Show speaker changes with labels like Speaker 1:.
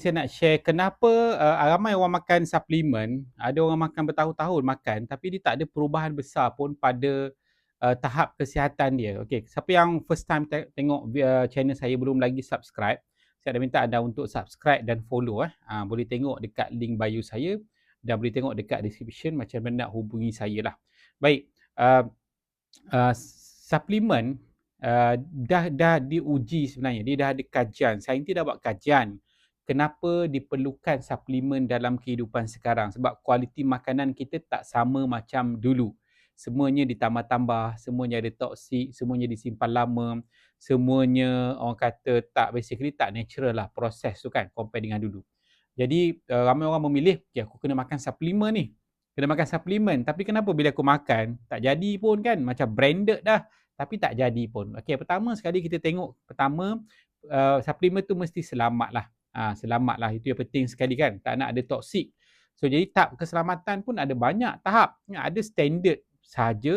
Speaker 1: saya nak share kenapa ramai orang makan suplemen, ada orang makan bertahun-tahun makan tapi dia tak ada perubahan besar pun pada tahap kesihatan dia. Okey, siapa yang first time tengok channel saya belum lagi subscribe, saya ada minta anda untuk subscribe dan follow. Boleh tengok dekat link bio saya dan boleh tengok dekat description macam mana nak hubungi saya lah. Baik, suplemen dah diuji sebenarnya, dia dah ada kajian, saintis dah buat kajian kenapa diperlukan suplemen dalam kehidupan sekarang, sebab kualiti makanan kita tak sama macam dulu. Semuanya ditambah-tambah, semuanya ada toksik, semuanya disimpan lama, semuanya orang kata basically tak natural lah proses tu kan, compare dengan dulu. Jadi ramai orang memilih, okay, aku kena makan suplemen ni, kena makan suplemen, tapi kenapa bila aku makan tak jadi pun kan, macam branded dah tapi tak jadi pun. Okey, pertama sekali kita tengok, suplemen tu mesti selamat lah. Selamat lah, itu yang penting sekali kan, tak nak ada toksik. So jadi tahap keselamatan pun ada banyak tahap, ada standard saja